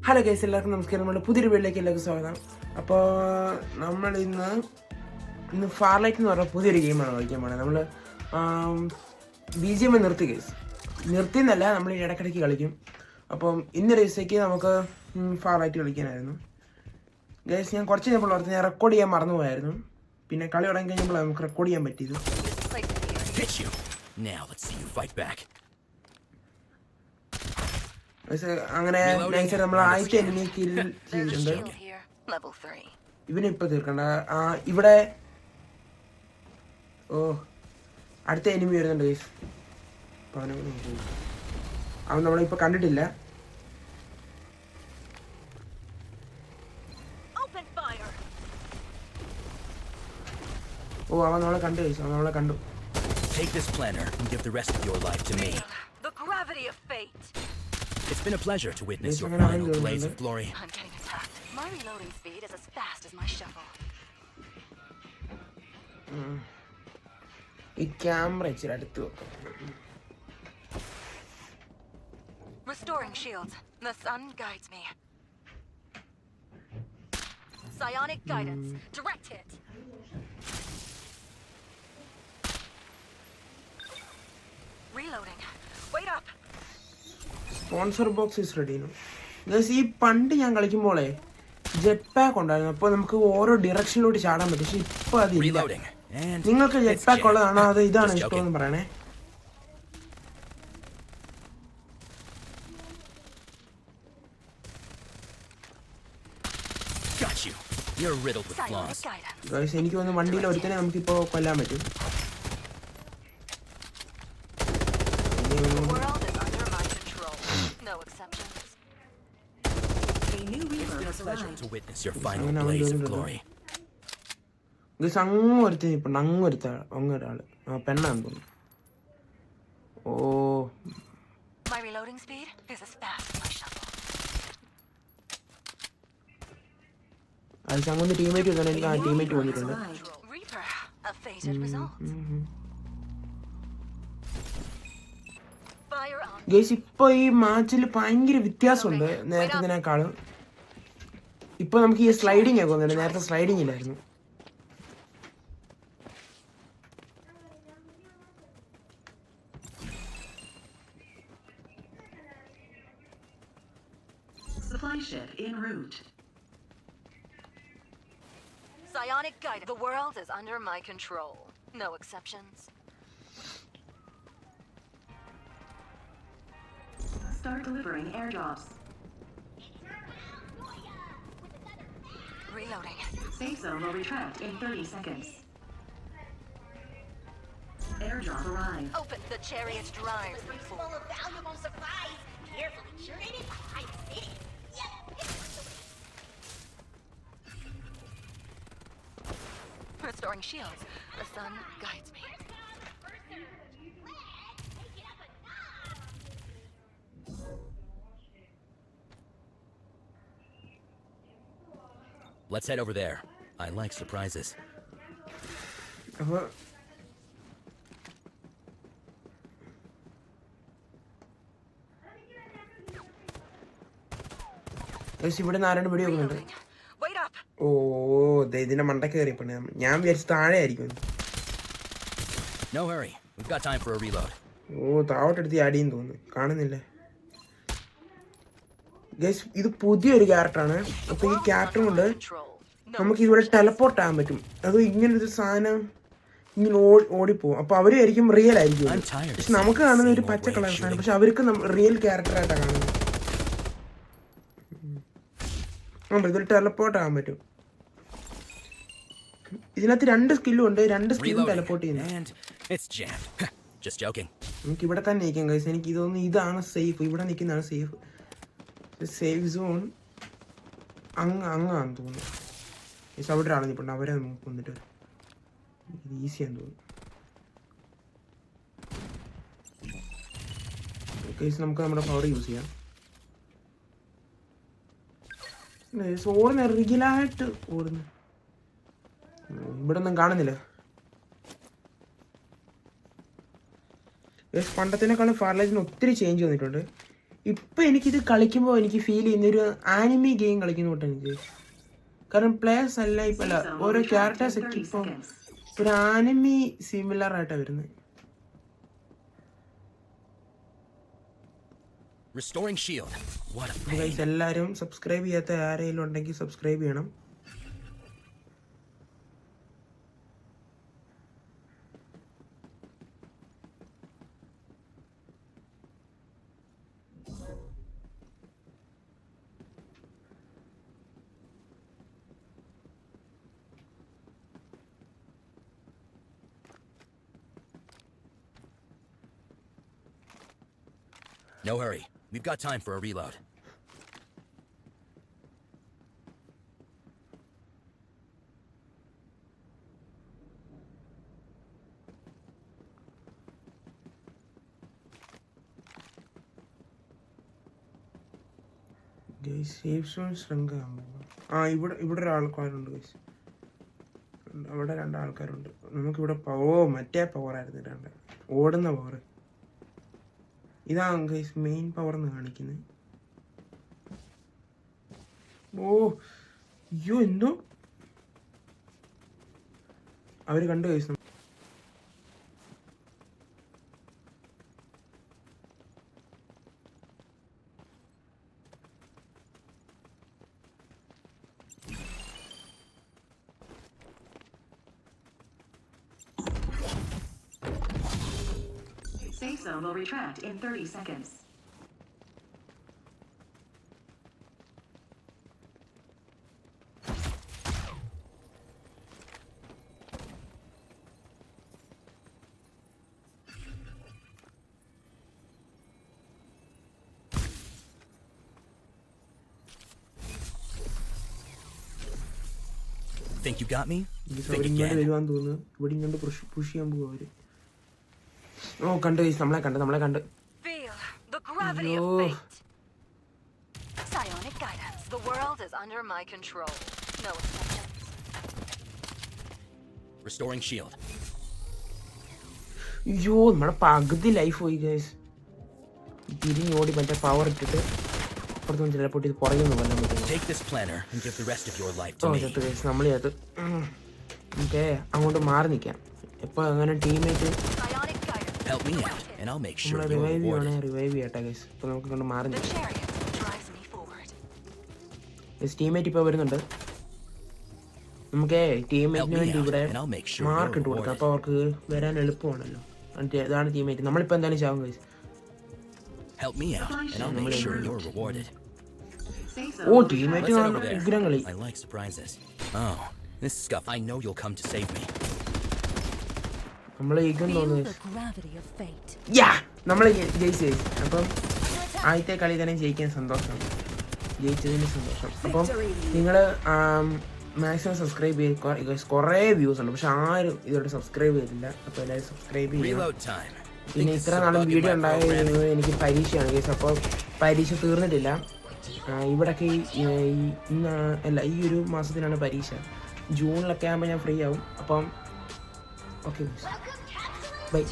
Hello guys, എല്ലാവർക്കും നമസ്കാരം. നമ്മുടെ പുതിയൊരു വീട്ടിലേക്ക് എല്ലാവർക്കും സ്വാഗതം. അപ്പോൾ നമ്മൾ ഇന്ന് ഫാർലൈറ്റ് എന്ന് പറഞ്ഞ പുതിയൊരു ഗെയിമാണ് കളിക്കാൻ പോണത്. നമ്മൾ BGM നിർത്തി ഗൈസ്, നിർത്തിയെന്നല്ല, നമ്മൾ ഇടയ്ക്കിടയ്ക്ക് കളിക്കും. അപ്പം ഇന്നൊരു ദിവസത്തേക്ക് നമുക്ക് ഫാർലൈറ്റ് കളിക്കാനായിരുന്നു ഗൈസ്. ഞാൻ കുറച്ച് കഴിഞ്ഞപ്പോൾ ഓർത്ത് ഞാൻ റെക്കോർഡ് ചെയ്യാൻ മറന്നുപോയായിരുന്നു. പിന്നെ കളി തുടങ്ങി കഴിഞ്ഞപ്പോൾ നമുക്ക് റെക്കോർഡ് ചെയ്യാൻ പറ്റിയത്. അങ്ങനെ നമ്മൾ ആയിട്ട് എനിമി കിൽ ചെയ്തിട്ടുണ്ട്. ഇവനിപ്പോൾ തീർക്കണ്ട. ഇവിടെ അടുത്ത എനിമി വരുന്നുണ്ട് ഗൈസ്. അവൻ നമ്മളിപ്പോൾ കണ്ടിട്ടില്ല. അവൻ നമ്മളെ കണ്ടു ഗൈസ്, അവൻ നമ്മളെ കണ്ടു. Take this planner and give the rest of your life to me. The gravity of fate. It's been a pleasure to witness your final blaze of glory. I'm getting attacked. My reloading speed is as fast as my shovel. ഈ camera ഇച്ചിരി അടുത്ത് വെക്കും. Restoring shields. The sun guides me. Psionic guidance. Direct hit. Reloading. Wait up. Sponsor box is ready. ഈ പണ്ട് ഞാൻ കളിക്കുമ്പോളേ jet pack ഉണ്ടായിരുന്നു. അപ്പോൾ നമുക്ക് ഓരോ ഡിറക്ഷനിലോട്ട് ചാടാൻ പറ്റും. പക്ഷെ ഇപ്പൊ അതില്ല. നിങ്ങൾക്ക് ജെറ്റ് പാക്ക് ഉള്ളതാണോ അത് ഇതാണ് ഇഷ്ടമെന്ന് പറയണേ. എനിക്ക് തോന്നുന്നു വണ്ടിയിൽ ഒരുത്തനെ നമുക്കിപ്പോ കൊല്ലാൻ പറ്റും. അങ്ങൊരുത്ത ഇപ്പൊ അങ്ങൊരാള് പെണ്ണാന്ന് തോന്നുന്നു. അത് അങ്ങൊന്ന് ടീമേറ്റ് വന്നാൽ എനിക്ക് ആ ടീമേറ്റ് വന്നിട്ടുണ്ട്. ഗൈസ്, ഇപ്പൊ ഈ മാച്ചിൽ ഭയങ്കര വ്യത്യാസമുണ്ട് നേരത്തേക്കാളും. ഇപ്പൊ നമുക്ക് ഈ സ്ലൈഡിങ് ഒക്കെ വന്നിട്ടുണ്ട്. നേരത്തെ സ്ലൈഡിങ് ഇല്ലായിരുന്നു. Supply ship en route. Psionic guidance. The world is under my control. No exceptions. Start delivering airdrops. Reloading. Safe zone will retract in 30 seconds. Airdrop arrived. Open the chariot drive. Full of valuable supplies, carefully curated by the city. Restoring shields. The sun guides me. Let's head over there. I like surprises. ഇവിടെ നിന്ന് ആരാണ്ട് വെടി വെക്കുന്നുണ്ട്. ഇതിന്റെ മണ്ടക്ക് കയറിയപ്പോ ഞാൻ വിചാരിച്ചു താഴെ ആയിരിക്കും. No hurry. We've got time for a reload. താവട്ടെടുത്ത് ആടിയെന്ന് തോന്നുന്നു, കാണുന്നില്ലേ ഗൈസ്. ഇത് പുതിയൊരു ക്യാരക്ടറാണ്. അപ്പൊ ഈ ക്യാരക്ടർ കൊണ്ട് നമുക്ക് ഇവിടെ ടെലപ്പോർട്ട് ആകാൻ പറ്റും. അത് ഇങ്ങനൊരു സാധനം ഇങ്ങനെ ഓടിപ്പോവും. അപ്പൊ അവര് ആയിരിക്കും റിയൽ ആയിരിക്കും. പക്ഷെ നമുക്ക് കാണുന്ന ഒരു പച്ച കളർ സാധനം, പക്ഷെ അവർക്ക് റിയൽ ക്യാരക്ടറായിട്ടാണ് കാണുന്നത്. ഇതൊരു ടെലപ്പോർട്ട് ആകാൻ പറ്റും. ഇതിനകത്ത് 2 സ്കില്ലും ഉണ്ട്. 2 സ്കില്ലും ടെലപ്പോർട്ട് ചെയ്യുന്നത്. നമുക്ക് ഇവിടെ തന്നെ നിൽക്കാം ഗൈസ്. എനിക്ക് ഇതൊന്നും ഇതാണ് സേഫ്. ഇവിടെ നിൽക്കുന്നതാണ് സേഫ്. സേഫ് സോൺ അങ്ങാന്ന് തോന്നുന്നു. ഗൈസ്, അവിടെ ഒരാൾ നിൽപ്പുണ്ട്. അവരെ നമുക്ക് വന്നിട്ട് ഈസിയാന്ന് തോന്നുന്നു. ഗൈസ്, നമുക്ക് നമ്മുടെ പവർ യൂസ് ചെയ്യാം. ഓടുന്ന റിയലായിട്ട് ഓടുന്നു. ഇവിടെ ഒന്നും കാണുന്നില്ല. പണ്ടത്തിനേക്കാളും ഫാർലൈറ്റിന് ഒത്തിരി ചേഞ്ച് വന്നിട്ടുണ്ട്. ഇപ്പം എനിക്കിത് കളിക്കുമ്പോൾ എനിക്ക് ഫീൽ ചെയ്യുന്ന ഒരു ആനിമി ഗെയിം കളിക്കുന്ന തൊട്ട് എനിക്ക്. കാരണം പ്ലേയേഴ്സ് അല്ല ഇപ്പം അല്ല ഓരോ ക്യാരക്ടേഴ്സ് ഒക്കെ ഇപ്പം ഒരു ആനിമി സിമിലർ ആയിട്ടാണ് വരുന്നത്. Restoring shield. What a pain. Guys എല്ലാവരും സബ്സ്ക്രൈബ് ചെയ്യാത്ത ആരെങ്കിലും ഉണ്ടെങ്കിൽ സബ്സ്ക്രൈബ് ചെയ്യണം. No hurry. We've got time for a reload. Guys safe zone shrink. ഇവിടെ ഒരാൾക്കാരുണ്ട് ഗൈസ്. അവിടെ 2 ആൾക്കാരുണ്ട്. നമുക്കിവിടെ മറ്റേ പവറായിരുന്നു 2 ഓടുന്ന പവർ. ഇതാണ് ഗൈസ് മെയിൻ പവർ എന്ന് കാണിക്കുന്നത്. അയ്യോ എന്തോ അവര് കണ്ടു guys. Safe zone will retract in 30 seconds. Think you got me? Think ഇങ്ങോട്ട് again. വരുവാന്ന് തോന്നുന്നു. ഇവിടെ ഇങ്ങോട്ട് പുഷ് ചെയ്യാൻ പോകും അവര്. കണ്ടു ഗൈസ്, നമ്മളെ കണ്ട്. Feel the gravity of fate. Psionic guidance. The world is under my control. No exceptions. Restoring shield. അയ്യോ നമ്മുടെ പകുതി ലൈഫ് പോയി ഗൈസ്. തിരിഞ്ഞോടി മറ്റേ പവർ ഇട്ടിട്ട് അപ്പുറത്തൊന്നും ചിലപ്പോൾ ഇത് പുറകൊന്നും കൊല്ലാൻ പറ്റും. Take this planner and give the rest of your life to me. Guys നമ്മൾ നമുക്ക് അങ്ങോട്ട് മാറി നിൽക്കാം. എപ്പോൾ അങ്ങനെ teammate Psionic guidance. Help me out, and I'll make sure നമ്മളെ you're റിവൈവ് rewarded. ചെയ്യുവാണെങ്കിൽ റിവൈവ് ചെയ്യട്ടെ ഗൈസ്. ഇപ്പോൾ നമുക്ക് കൊണ്ട് മാറി The നിൽക്കാം. chariot drives me forward. Teammate ഇപ്പോൾ വരുന്നുണ്ട്. നമുക്ക് ടീമേറ്റിന് വേണ്ടി ഇവിടെ and I'll make sure mark you're ഇട്ട് കൊടുക്കാം. rewarded. അപ്പോൾ അവർക്ക് വരാൻ എളുപ്പമാണല്ലോ. ഇതാണ് ടീമേറ്റ്. നമ്മളിപ്പോൾ എന്തായാലും ചാവും guys. Help me out, and I'll make sure you're rewarded. Safe oh zone. Teammate What's over there? ഉഗ്രം കളി. I like surprises. Oh, this scuff. I know you'll come to save me. നമ്മൾ ഈഗം തോന്നുന്നു. gravity of fate. നമ്മൾ ജയിച്ചു. അപ്പം ആദ്യത്തെ കളി തന്നെ ജയിക്കാൻ സന്തോഷം. ജയിച്ചതിന് സന്തോഷം. അപ്പം നിങ്ങൾ മാക്സിമം സബ്സ്ക്രൈബ് ചെയ്ത് കുറേ വ്യൂസ് ഉണ്ട്, പക്ഷെ ആരും ഇതോടെ സബ്സ്ക്രൈബ് ചെയ്തില്ല. അപ്പോൾ എല്ലാവരും സബ്സ്ക്രൈബ് ചെയ്യുക. Reload time. പിന്നെ ഇത്ര നാളും വീഡിയോ ഉണ്ടായിരുന്നത് എനിക്ക് പരീക്ഷയാണ് കേസ്. അപ്പോൾ പരീക്ഷ തീർന്നിട്ടില്ല. ഇവിടൊക്കെ ഈ ഒരു മാസത്തിലാണ് പരീക്ഷ. ജൂണിലൊക്കെ ആകുമ്പോൾ ഞാൻ ഫ്രീ ആവും. അപ്പം ഓക്കെ ബൈ.